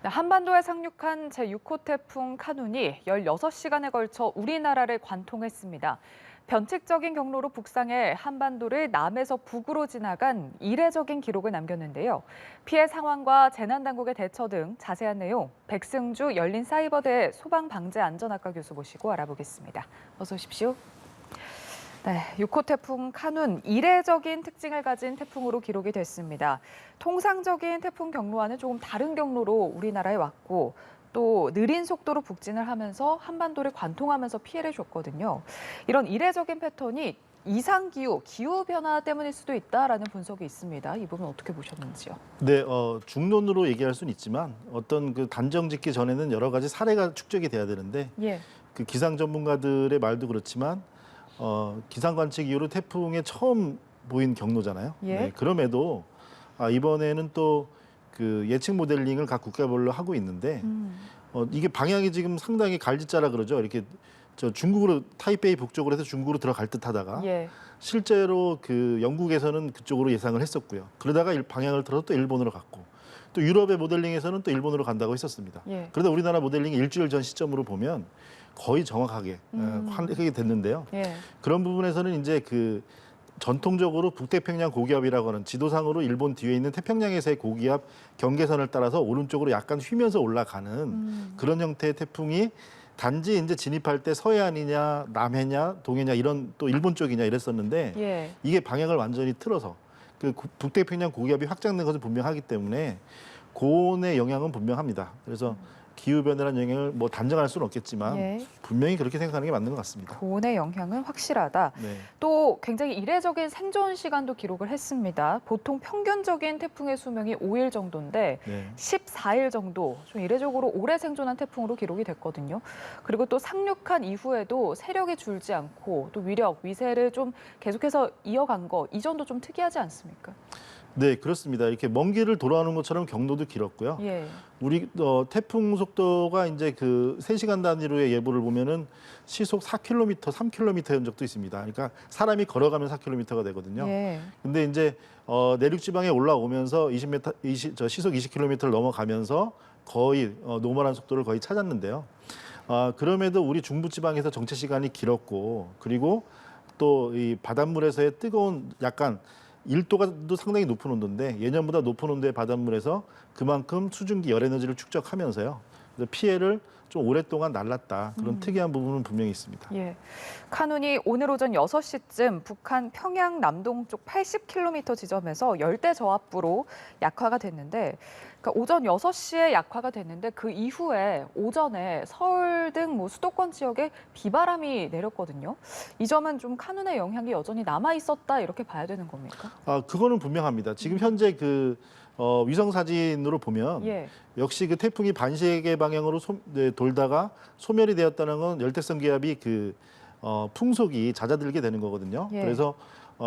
네, 한반도에 상륙한 제6호 태풍 카눈이 16시간에 걸쳐 우리나라를 관통했습니다. 변칙적인 경로로 북상해 한반도를 남에서 북으로 지나간 이례적인 기록을 남겼는데요. 피해 상황과 재난당국의 대처 등 자세한 내용 백승주 열린사이버대 소방방재안전학과 교수 모시고 알아보겠습니다. 어서 오십시오. 네, 6호 태풍 카눈 이례적인 특징을 가진 태풍으로 기록이 됐습니다. 통상적인 태풍 경로와는 조금 다른 경로로 우리나라에 왔고 또 느린 속도로 북진을 하면서 한반도를 관통하면서 피해를 줬거든요. 이런 이례적인 패턴이 이상기후, 기후변화 때문일 수도 있다라는 분석이 있습니다. 이 부분 어떻게 보셨는지요? 네, 중론으로 얘기할 수는 있지만 어떤 그 단정 짓기 전에는 여러 가지 사례가 축적이 돼야 되는데 예. 그 기상 전문가들의 말도 그렇지만 기상 관측 이후로 태풍에 처음 보인 경로잖아요. 예. 네, 그럼에도 이번에는 또 그 예측 모델링을 각 국가별로 하고 있는데 이게 방향이 지금 상당히 갈짓자라 그러죠. 이렇게 저 중국으로 타이베이 북쪽으로 해서 중국으로 들어갈 듯하다가 예. 실제로 그 영국에서는 그쪽으로 예상을 했었고요. 그러다가 방향을 틀어서 또 일본으로 갔고 또 유럽의 모델링에서는 또 일본으로 간다고 했었습니다. 예. 그러다 우리나라 모델링이 일주일 전 시점으로 보면 거의 정확하게 하게 됐는데요. 예. 그런 부분에서는 이제 그 전통적으로 북태평양 고기압이라고 하는 지도상으로 일본 뒤에 있는 태평양에서의 고기압 경계선을 따라서 오른쪽으로 약간 휘면서 올라가는 그런 형태의 태풍이 단지 이제 진입할 때 서해안이냐 남해냐 동해냐 이런 또 일본 쪽이냐 이랬었는데 예. 이게 방향을 완전히 틀어서 그 북태평양 고기압이 확장된 것은 분명하기 때문에 고온의 영향은 분명합니다. 그래서 기후변화라는 영향을 뭐 단정할 수는 없겠지만 예. 분명히 그렇게 생각하는 게 맞는 것 같습니다. 고온의 영향은 확실하다. 네. 또 굉장히 이례적인 생존 시간도 기록을 했습니다. 보통 평균적인 태풍의 수명이 5일 정도인데 네. 14일 정도 좀 이례적으로 오래 생존한 태풍으로 기록이 됐거든요. 그리고 또 상륙한 이후에도 세력이 줄지 않고 또 위력, 위세를 좀 계속해서 이어간 거, 이 점도 좀 특이하지 않습니까? 네, 그렇습니다. 이렇게 먼 길을 돌아오는 것처럼 경로도 길었고요. 예. 우리 태풍 속도가 이제 그 3시간 단위로의 예보를 보면은 시속 4km, 3km인 적도 있습니다. 그러니까 사람이 걸어가면 4km가 되거든요. 예. 근데 이제 내륙 지방에 올라오면서 시속 20km를 넘어가면서 거의 노멀한 속도를 거의 찾았는데요. 그럼에도 우리 중부 지방에서 정체 시간이 길었고 그리고 또 이 바닷물에서의 뜨거운 약간 1도가 상당히 높은 온도인데 예년보다 높은 온도의 바닷물에서 그만큼 수증기 열 에너지를 축적하면서요. 그래서 피해를 좀 오랫동안 날랐다. 그런 특이한 부분은 분명히 있습니다. 예. 카눈이 오늘 오전 6시쯤 북한 평양 남동쪽 80km 지점에서 열대 저압부로 약화가 됐는데 그러니까 오전 6시에 약화가 됐는데 그 이후에 오전에 서울 등 뭐 수도권 지역에 비바람이 내렸거든요. 이 점은 좀 카눈의 영향이 여전히 남아 있었다 이렇게 봐야 되는 겁니까? 그거는 분명합니다. 지금 현재 그 위성 사진으로 보면 예. 역시 그 태풍이 반시계 방향으로 돌다가 소멸이 되었다는 건 열대성 기압이 그 풍속이 잦아들게 되는 거거든요. 예. 그래서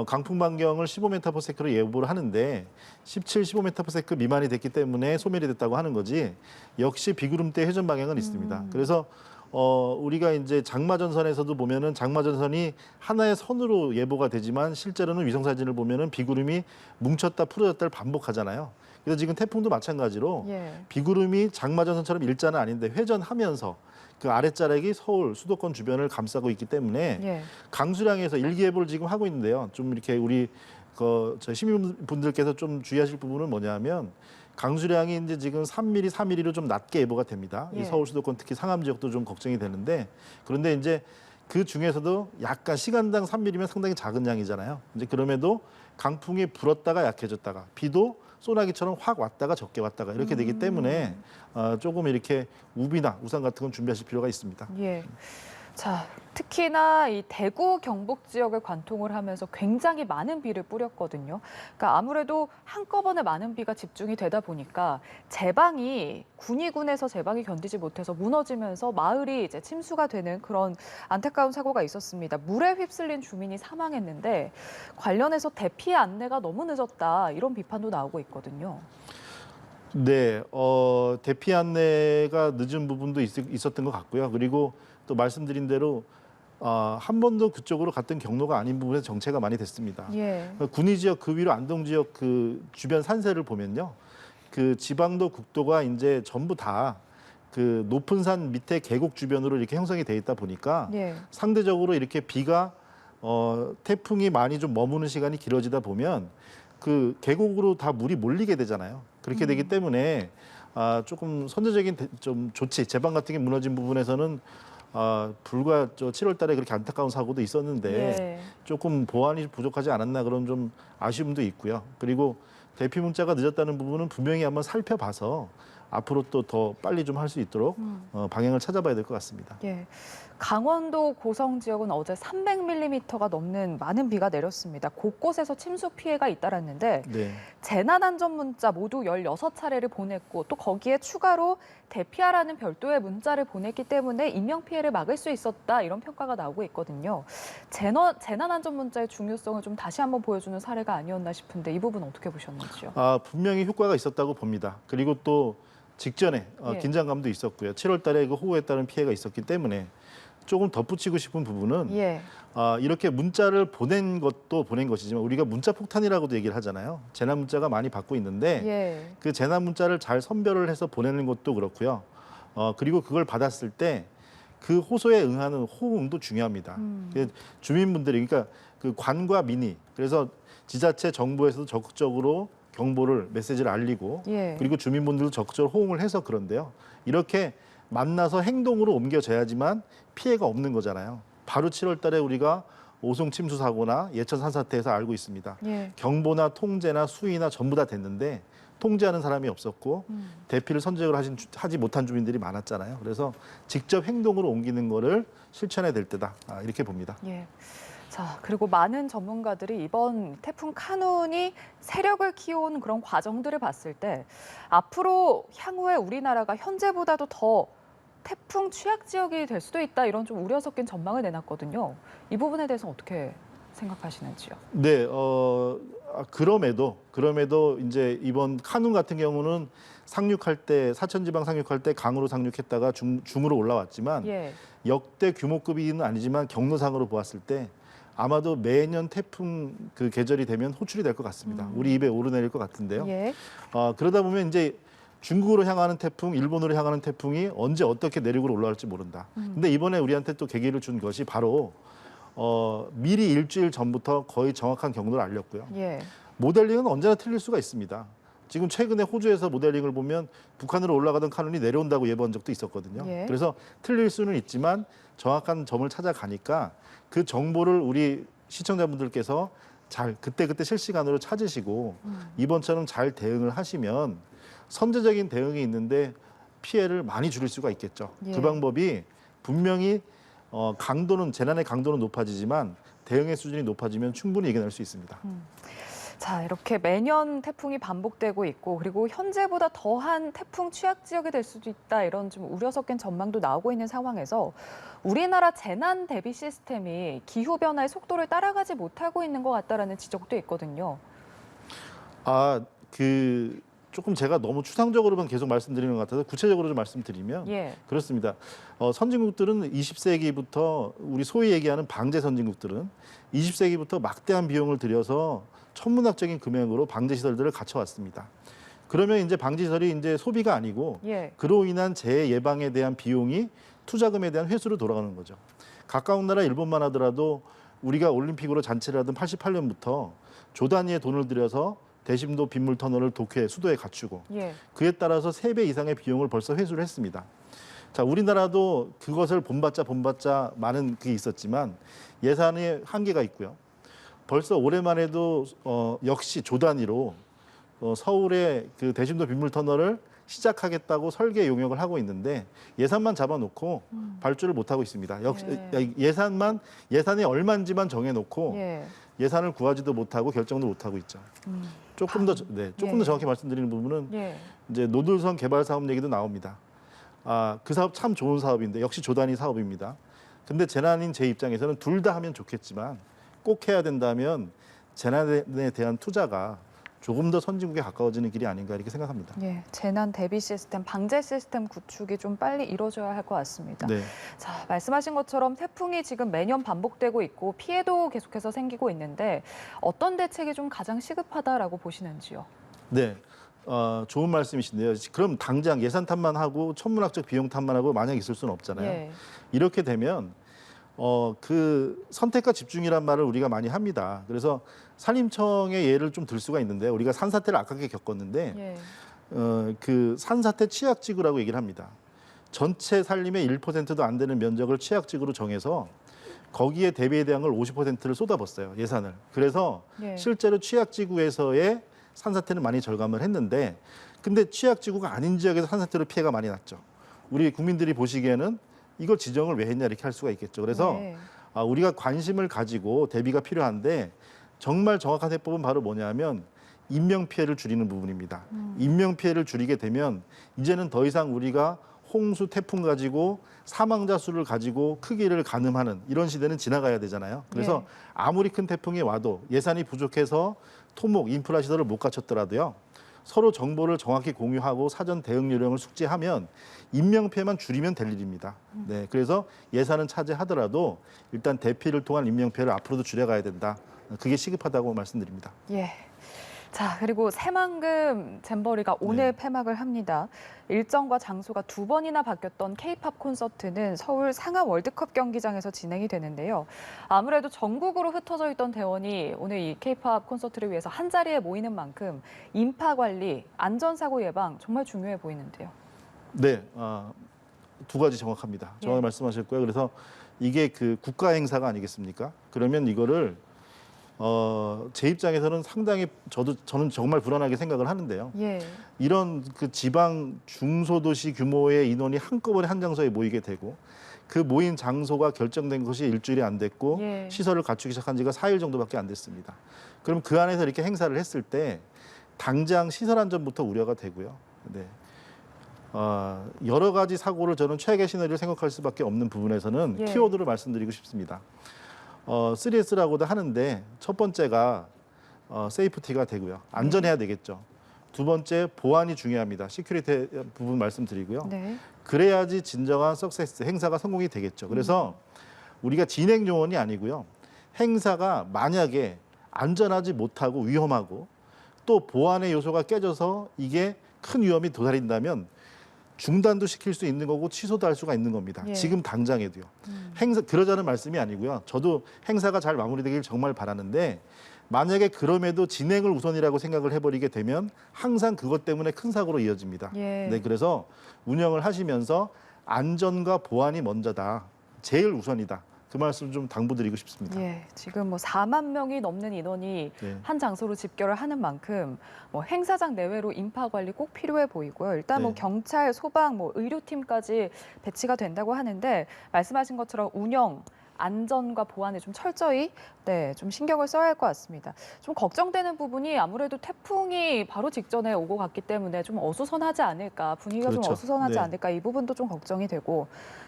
강풍 반경을 15m/s로 예보를 하는데 17, 15m/s 미만이 됐기 때문에 소멸이 됐다고 하는 거지. 역시 비구름대 회전 방향은 있습니다. 그래서 우리가 이제 장마전선에서도 보면은 장마전선이 하나의 선으로 예보가 되지만 실제로는 위성 사진을 보면은 비구름이 뭉쳤다 풀어졌다를 반복하잖아요. 그래서 지금 태풍도 마찬가지로 예. 비구름이 장마전선처럼 일자는 아닌데 회전하면서 그 아랫자락이 서울 수도권 주변을 감싸고 있기 때문에 예. 강수량에서 일기예보를 지금 하고 있는데요. 좀 이렇게 우리 저 시민분들께서 좀 주의하실 부분은 뭐냐면 강수량이 이제 지금 3mm, 4mm로 좀 낮게 예보가 됩니다. 예. 이 서울 수도권 특히 상암 지역도 좀 걱정이 되는데 그런데 이제 그 중에서도 약간 시간당 3mm면 상당히 작은 양이잖아요. 이제 그럼에도 강풍이 불었다가 약해졌다가 비도 소나기처럼 확 왔다가 적게 왔다가 이렇게 되기 때문에 조금 이렇게 우비나 우산 같은 건 준비하실 필요가 있습니다. 예. 자, 특히나 이 대구 경북 지역을 관통을 하면서 굉장히 많은 비를 뿌렸거든요. 그러니까 아무래도 한꺼번에 많은 비가 집중이 되다 보니까 군위군에서 제방이 견디지 못해서 무너지면서 마을이 이제 침수가 되는 그런 안타까운 사고가 있었습니다. 물에 휩쓸린 주민이 사망했는데 관련해서 대피 안내가 너무 늦었다 이런 비판도 나오고 있거든요. 네, 대피 안내가 늦은 부분도 있었던 것 같고요. 그리고 또 말씀드린 대로 한 번도 그쪽으로 갔던 경로가 아닌 부분에서 정체가 많이 됐습니다. 예. 군위 지역 그 위로 안동 지역 그 주변 산세를 보면요. 그 지방도 국도가 이제 전부 다 그 높은 산 밑에 계곡 주변으로 이렇게 형성이 돼 있다 보니까 예. 상대적으로 이렇게 비가 태풍이 많이 좀 머무는 시간이 길어지다 보면 그 계곡으로 다 물이 몰리게 되잖아요. 그렇게 되기 때문에 조금 선제적인 좀 조치, 제방 같은 게 무너진 부분에서는 불과 7월 달에 그렇게 안타까운 사고도 있었는데 예. 조금 보완이 부족하지 않았나 그런 좀 아쉬움도 있고요. 그리고 대피 문자가 늦었다는 부분은 분명히 한번 살펴봐서 앞으로 또 더 빨리 좀 할 수 있도록 방향을 찾아봐야 될 것 같습니다. 예. 강원도 고성 지역은 어제 300mm가 넘는 많은 비가 내렸습니다. 곳곳에서 침수 피해가 잇따랐는데 네. 재난안전 문자 모두 16차례를 보냈고 또 거기에 추가로 대피하라는 별도의 문자를 보냈기 때문에 인명피해를 막을 수 있었다 이런 평가가 나오고 있거든요. 재난안전 문자의 중요성을 좀 다시 한번 보여주는 사례가 아니었나 싶은데 이 부분 어떻게 보셨는지요? 분명히 효과가 있었다고 봅니다. 그리고 또 직전에 예. 긴장감도 있었고요. 7월 달에 그 호우에 따른 피해가 있었기 때문에 조금 덧붙이고 싶은 부분은 예. 이렇게 문자를 보낸 것도 보낸 것이지만 우리가 문자 폭탄이라고도 얘기를 하잖아요. 재난 문자가 많이 받고 있는데 예. 그 재난 문자를 잘 선별을 해서 보내는 것도 그렇고요. 그리고 그걸 받았을 때 그 호소에 응하는 호응도 중요합니다. 그 주민분들이 그러니까 그 관과 민의 그래서 지자체 정부에서도 적극적으로 경보를 메시지를 알리고 예. 그리고 주민분들도 적극적으로 호응을 해서 그런데요. 이렇게 만나서 행동으로 옮겨져야지만 피해가 없는 거잖아요. 바로 7월 달에 우리가 오송 침수 사고나 예천 산사태에서 알고 있습니다. 예. 경보나 통제나 수위나 전부 다 됐는데 통제하는 사람이 없었고 대피를 선제적으로 하지 못한 주민들이 많았잖아요. 그래서 직접 행동으로 옮기는 거를 실천해야 될 때다. 이렇게 봅니다. 예. 자, 그리고 많은 전문가들이 이번 태풍 카눈이 세력을 키워온 그런 과정들을 봤을 때 앞으로 향후에 우리나라가 현재보다도 더 태풍 취약 지역이 될 수도 있다 이런 좀 우려 섞인 전망을 내놨거든요. 이 부분에 대해서 어떻게 생각하시는지요? 네, 그럼에도 이제 이번 카눈 같은 경우는 상륙할 때 사천지방 상륙할 때 강으로 상륙했다가 중으로 올라왔지만 예. 역대 규모급은 아니지만 경로상으로 보았을 때 아마도 매년 태풍 그 계절이 되면 호출이 될 것 같습니다. 우리 입에 오르내릴 것 같은데요. 예. 그러다 보면 이제 중국으로 향하는 태풍, 일본으로 향하는 태풍이 언제 어떻게 내륙으로 올라올지 모른다. 근데 이번에 우리한테 또 계기를 준 것이 바로 미리 일주일 전부터 거의 정확한 경로를 알렸고요. 예. 모델링은 언제나 틀릴 수가 있습니다. 지금 최근에 호주에서 모델링을 보면 북한으로 올라가던 카눈이 내려온다고 예보한 적도 있었거든요. 예. 그래서 틀릴 수는 있지만 정확한 점을 찾아가니까 그 정보를 우리 시청자분들께서 잘 그때그때 실시간으로 찾으시고 이번처럼 잘 대응을 하시면 선제적인 대응이 있는데 피해를 많이 줄일 수가 있겠죠. 예. 그 방법이 분명히 재난의 강도는 높아지지만 대응의 수준이 높아지면 충분히 이겨낼 수 있습니다. 자, 이렇게 매년 태풍이 반복되고 있고 그리고 현재보다 더한 태풍 취약 지역이 될 수도 있다 이런 좀 우려 섞인 전망도 나오고 있는 상황에서 우리나라 재난 대비 시스템이 기후 변화의 속도를 따라가지 못하고 있는 것 같다라는 지적도 있거든요. 조금 제가 너무 추상적으로만 계속 말씀드리는 것 같아서 구체적으로 좀 말씀드리면 예. 그렇습니다. 선진국들은 20세기부터 우리 소위 얘기하는 방제 선진국들은 20세기부터 막대한 비용을 들여서 천문학적인 금액으로 방제 시설들을 갖춰왔습니다. 그러면 이제 방제 시설이 이제 소비가 아니고 예. 그로 인한 재해 예방에 대한 비용이 투자금에 대한 회수로 돌아가는 거죠. 가까운 나라 일본만 하더라도 우리가 올림픽으로 잔치를 하던 88년부터 조 단위의 돈을 들여서 대심도 빗물 터널을 도쿄 수도에 갖추고 예. 그에 따라서 3배 이상의 비용을 벌써 회수를 했습니다. 자, 우리나라도 그것을 본받자 많은 그게 있었지만 예산의 한계가 있고요. 벌써 올해만 해도 역시 조 단위로 서울의 그 대심도 빗물 터널을 시작하겠다고 설계 용역을 하고 있는데 예산만 잡아놓고 발주를 못 하고 있습니다. 역시 예산이 얼마인지만 정해놓고 예. 예산을 구하지도 못하고 결정도 못 하고 있죠. 조금 더 예. 정확히 말씀드리는 부분은 예. 이제 노들선 개발 사업 얘기도 나옵니다. 그 사업 참 좋은 사업인데 역시 조단위 사업입니다. 근데 재난인 제 입장에서는 둘 다 하면 좋겠지만 꼭 해야 된다면 재난에 대한 투자가 조금 더 선진국에 가까워지는 길이 아닌가 이렇게 생각합니다. 예. 재난 대비 시스템, 방제 시스템 구축이 좀 빨리 이루어져야 할 것 같습니다. 네. 자, 말씀하신 것처럼 태풍이 지금 매년 반복되고 있고 피해도 계속해서 생기고 있는데 어떤 대책이 좀 가장 시급하다라고 보시는지요? 네. 좋은 말씀이신데요. 그럼 당장 예산탓만 하고 천문학적 비용탓만 하고 만약 있을 수는 없잖아요. 예. 이렇게 되면 그 선택과 집중이란 말을 우리가 많이 합니다. 그래서 산림청의 예를 좀 들 수가 있는데 우리가 산사태를 아깝게 겪었는데 예. 그 산사태 취약지구라고 얘기를 합니다. 전체 산림의 1%도 안 되는 면적을 취약지구로 정해서 거기에 대비에 대한 걸 50%를 쏟아붓어요. 예산을. 그래서 예. 실제로 취약지구에서의 산사태는 많이 절감을 했는데 근데 취약지구가 아닌 지역에서 산사태로 피해가 많이 났죠. 우리 국민들이 보시기에는 이걸 지정을 왜 했냐 이렇게 할 수가 있겠죠. 그래서 네. 우리가 관심을 가지고 대비가 필요한데 정말 정확한 해법은 바로 뭐냐면 인명피해를 줄이는 부분입니다. 인명피해를 줄이게 되면 이제는 더 이상 우리가 홍수, 태풍 가지고 사망자 수를 가지고 크기를 가늠하는 이런 시대는 지나가야 되잖아요. 그래서 네. 아무리 큰 태풍이 와도 예산이 부족해서 토목, 인프라 시설을 못 갖췄더라도요. 서로 정보를 정확히 공유하고 사전 대응 요령을 숙지하면 인명피해만 줄이면 될 일입니다. 네, 그래서 예산은 차지하더라도 일단 대피를 통한 인명피해를 앞으로도 줄여가야 된다. 그게 시급하다고 말씀드립니다. 예. 자, 그리고 새만금 잼버리가 오늘 네. 폐막을 합니다. 일정과 장소가 2번이나 바뀌었던 K-팝 콘서트는 서울 상암 월드컵 경기장에서 진행이 되는데요. 아무래도 전국으로 흩어져 있던 대원이 오늘 이 K-팝 콘서트를 위해서 한 자리에 모이는 만큼 인파 관리, 안전사고 예방 정말 중요해 보이는데요. 네, 두 가지 정확합니다. 정확히 예. 말씀하셨고요. 그래서 이게 그 국가 행사가 아니겠습니까? 그러면 이거를 제 입장에서는 상당히 저는 정말 불안하게 생각을 하는데요. 예. 이런 그 지방 중소도시 규모의 인원이 한꺼번에 한 장소에 모이게 되고 그 모인 장소가 결정된 것이 일주일이 안 됐고 예. 시설을 갖추기 시작한 지가 4일 정도밖에 안 됐습니다. 그럼 그 안에서 이렇게 행사를 했을 때 당장 시설 안전부터 우려가 되고요. 네. 여러 가지 사고를 저는 최악의 시나리오를 생각할 수밖에 없는 부분에서는 예. 키워드를 말씀드리고 싶습니다. 3S라고도 하는데 첫 번째가 세이프티가 되고요. 안전해야 되겠죠. 두 번째 보안이 중요합니다. 시큐리티 부분 말씀드리고요. 네. 그래야지 진정한 석세스 행사가 성공이 되겠죠. 그래서 우리가 진행 요원이 아니고요. 행사가 만약에 안전하지 못하고 위험하고 또 보안의 요소가 깨져서 이게 큰 위험이 도달한다면 중단도 시킬 수 있는 거고 취소도 할 수가 있는 겁니다. 예. 지금 당장에도요. 행사 그러자는 말씀이 아니고요. 저도 행사가 잘 마무리되길 정말 바라는데 만약에 그럼에도 진행을 우선이라고 생각을 해버리게 되면 항상 그것 때문에 큰 사고로 이어집니다. 예. 네, 그래서 운영을 하시면서 안전과 보안이 먼저다. 제일 우선이다. 그 말씀 좀 당부드리고 싶습니다. 예, 지금 뭐 4만 명이 넘는 인원이 네. 한 장소로 집결을 하는 만큼 뭐 행사장 내외로 인파 관리 꼭 필요해 보이고요. 일단 뭐 네. 경찰, 소방, 뭐 의료팀까지 배치가 된다고 하는데 말씀하신 것처럼 운영, 안전과 보안에 좀 철저히 좀 신경을 써야 할 것 같습니다. 좀 걱정되는 부분이 아무래도 태풍이 바로 직전에 오고 갔기 때문에 좀 어수선하지 않을까, 분위기가 좀 그렇죠. 어수선하지 네. 않을까 이 부분도 좀 걱정이 되고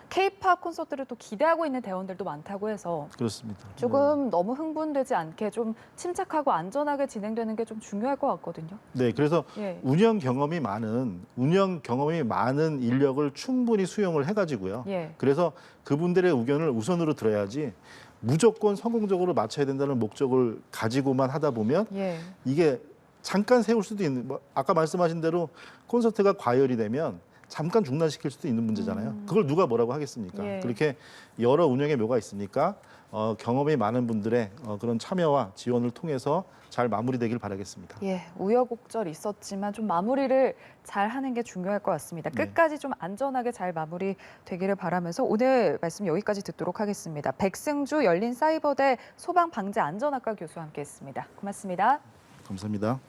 K-팝 콘서트를 또 기대하고 있는 대원들도 많다고 해서 그렇습니다. 조금 너무 흥분되지 않게 좀 침착하고 안전하게 진행되는 게 좀 중요할 것 같거든요. 네, 그래서 예. 운영 경험이 많은 인력을 충분히 수용을 해가지고요. 예. 그래서 그분들의 의견을 우선으로 들어야지 무조건 성공적으로 마쳐야 된다는 목적을 가지고만 하다 보면 예. 이게 잠깐 세울 수도 있는, 아까 말씀하신 대로 콘서트가 과열이 되면 잠깐 중단시킬 수도 있는 문제잖아요. 그걸 누가 뭐라고 하겠습니까? 예. 그렇게 여러 운영의 묘가 있으니까 경험이 많은 분들의 그런 참여와 지원을 통해서 잘 마무리되길 바라겠습니다. 예, 우여곡절 있었지만 좀 마무리를 잘 하는 게 중요할 것 같습니다. 네. 끝까지 좀 안전하게 잘 마무리되기를 바라면서 오늘 말씀 여기까지 듣도록 하겠습니다. 백승주 열린사이버대 소방방재안전학과 교수와 함께했습니다. 고맙습니다. 감사합니다.